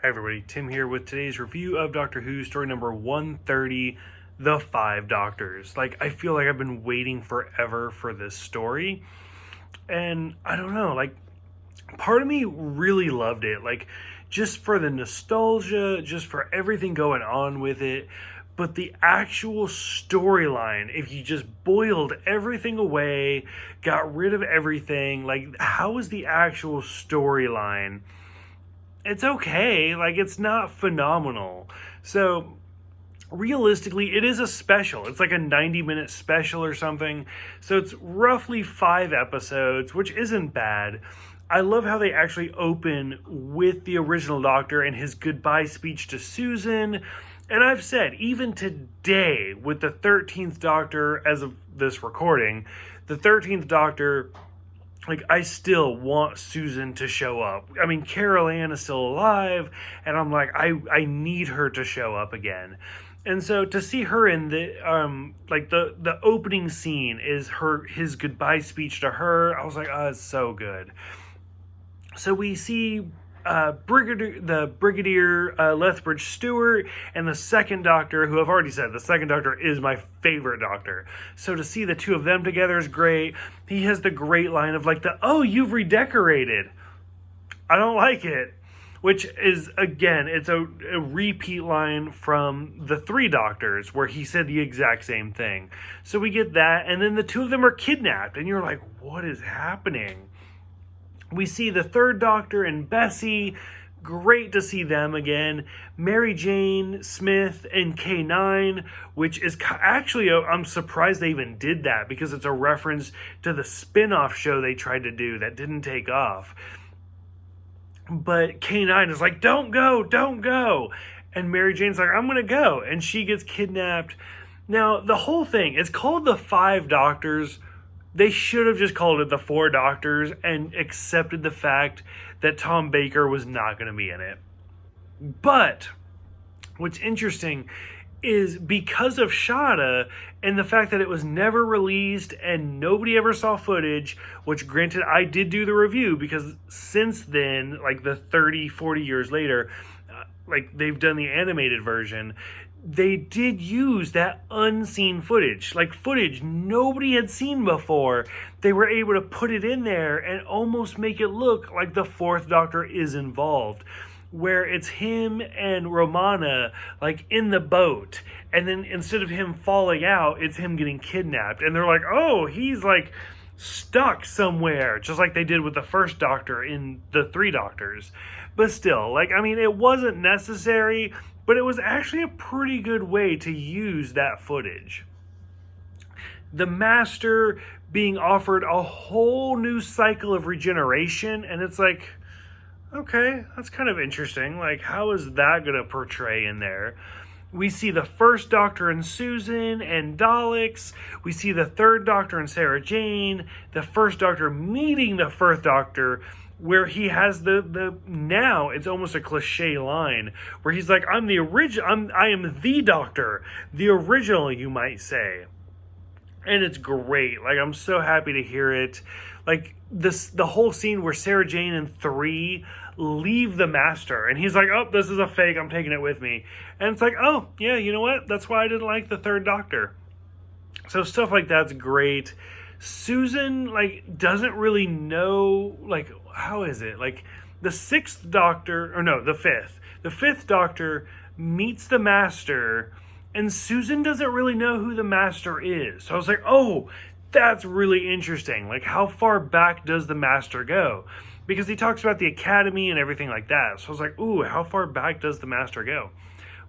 Hi everybody, Tim here with today's review of Doctor Who story number 130, The Five Doctors. I feel like I've been waiting forever for this story, and I don't know, part of me really loved it, just for the nostalgia, just for everything going on with it, but the actual storyline, if you just boiled everything away, got rid of everything, how is the actual storyline? It's okay. It's not phenomenal. So, realistically, it is a special. It's like a 90-minute special or something. So, it's roughly 5 episodes, which isn't bad. I love how they actually open with the original Doctor and his goodbye speech to Susan. And I've said, even today, with the 13th Doctor, as of this recording, the 13th Doctor, I still want Susan to show up. I mean, Carol Ann is still alive, and I'm I need her to show up again. And so to see her in the opening scene is his goodbye speech to her. I was like, oh, it's so good. So we see Brigadier Lethbridge Stewart and the second Doctor, who I've already said, the second Doctor is my favorite Doctor. So to see the two of them together is great. He has the great line of oh, you've redecorated. I don't like it. Which is, again, it's a repeat line from the 3 Doctors where he said the exact same thing. So we get that, and then the two of them are kidnapped, and you're like, what is happening? We see the 3rd Doctor and Bessie. Great to see them again. Mary Jane Smith and K9, which is actually, I'm surprised they even did that because it's a reference to the spin-off show they tried to do that didn't take off. But K9 is like, don't go. And Mary Jane's like, I'm going to go. And she gets kidnapped. Now, the whole thing, it's called The 5 Doctors. They should have just called it The 4 Doctors and accepted the fact that Tom Baker was not going to be in it. But what's interesting is because of Shada and the fact that it was never released and nobody ever saw footage, which granted I did do the review because since then, the 30, 40 years later, they've done the animated version, they did use that unseen footage, footage nobody had seen before. They were able to put it in there and almost make it look like the 4th Doctor is involved, where it's him and Romana in the boat, and then instead of him falling out, it's him getting kidnapped, and they're like, oh, he's stuck somewhere, just like they did with the 1st Doctor in the 3 Doctors. But still, it wasn't necessary, but it was actually a pretty good way to use that footage. The Master being offered a whole new cycle of regeneration, and it's okay, that's kind of interesting. How is that going to portray in there? We see the 1st Doctor and Susan and Daleks. We see the 3rd Doctor and Sarah Jane. The 1st Doctor meeting the 4th Doctor, where he has the now it's almost a cliche line where he's like, I am the Doctor, the original, you might say. And it's great. I'm so happy to hear it. The whole scene where Sarah Jane and 3 leave the Master, and he's like, oh, this is a fake, I'm taking it with me. And it's oh, yeah, you know what? That's why I didn't like the 3rd Doctor. So stuff like that's great. Susan, doesn't really know, how is it? The 6th Doctor, or no, the 5th. The 5th Doctor meets the Master, and Susan doesn't really know who the Master is. So I was like, oh, that's really interesting. How far back does the Master go? Because he talks about the Academy and everything like that. So I was like, ooh, how far back does the Master go?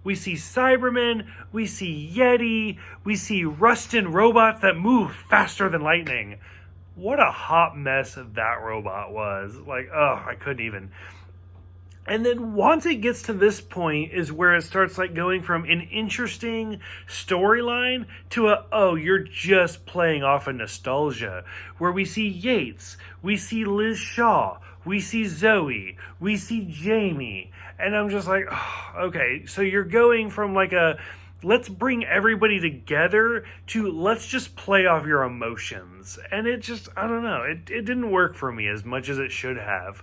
We see Cybermen, we see Yeti, we see Rustin robots that move faster than lightning. What a hot mess that robot was. I couldn't even. And then once it gets to this point is where it starts going from an interesting storyline to you're just playing off of nostalgia. Where we see Yates, we see Liz Shaw, we see Zoe, we see Jamie. And I'm just okay, so you're going from let's bring everybody together to let's just play off your emotions. And it just, I don't know, it didn't work for me as much as it should have.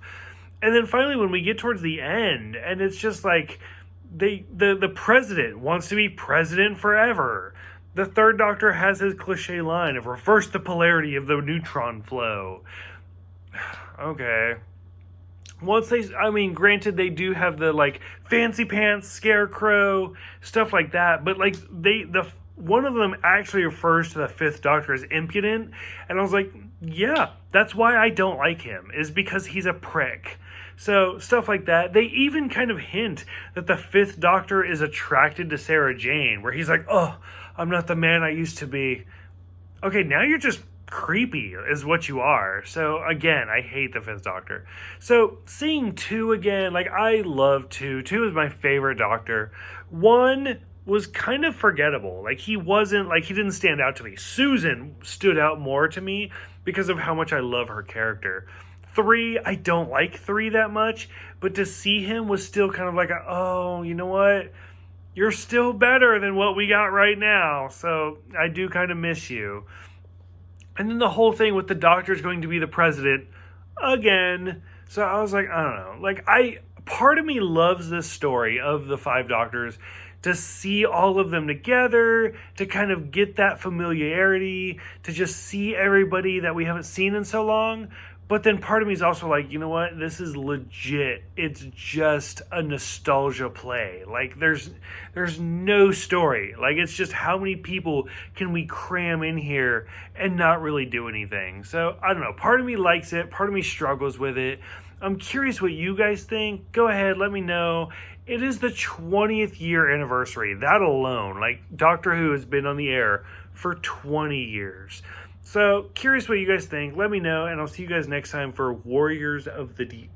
And then finally, when we get towards the end, and it's just like the president wants to be president forever. The third Doctor has his cliche line of reverse the polarity of the neutron flow. Okay. Granted, they do have the like fancy pants, scarecrow, stuff like that, but like one of them actually refers to the fifth Doctor as impudent, and I was like, yeah, that's why I don't like him, is because he's a prick. So, stuff like that. They even kind of hint that the fifth Doctor is attracted to Sarah Jane, where he's like, oh, I'm not the man I used to be. Okay, now you're just creepy, is what you are. So, again, I hate the fifth Doctor. So, seeing 2 again, like, I love 2. 2 is my favorite Doctor. 1 was kind of forgettable. Like, he didn't stand out to me. Susan stood out more to me because of how much I love her character. 3, I don't like 3 that much, but to see him was still kind of like, oh, you know what? You're still better than what we got right now, so I do kind of miss you. And then the whole thing with the Doctor's going to be the president again. So I was like, I don't know. Like, part of me loves this story of the 5 Doctors, to see all of them together, to kind of get that familiarity, to just see everybody that we haven't seen in so long. But then part of me is also like, you know what? This is legit. It's just a nostalgia play. Like, there's no story. Like, it's just how many people can we cram in here and not really do anything. So, I don't know. Part of me likes it. Part of me struggles with it. I'm curious what you guys think. Go ahead. Let me know. It is the 20th year anniversary. That alone. Like, Doctor Who has been on the air for 20 years. So, curious what you guys think. Let me know, and I'll see you guys next time for Warriors of the Deep.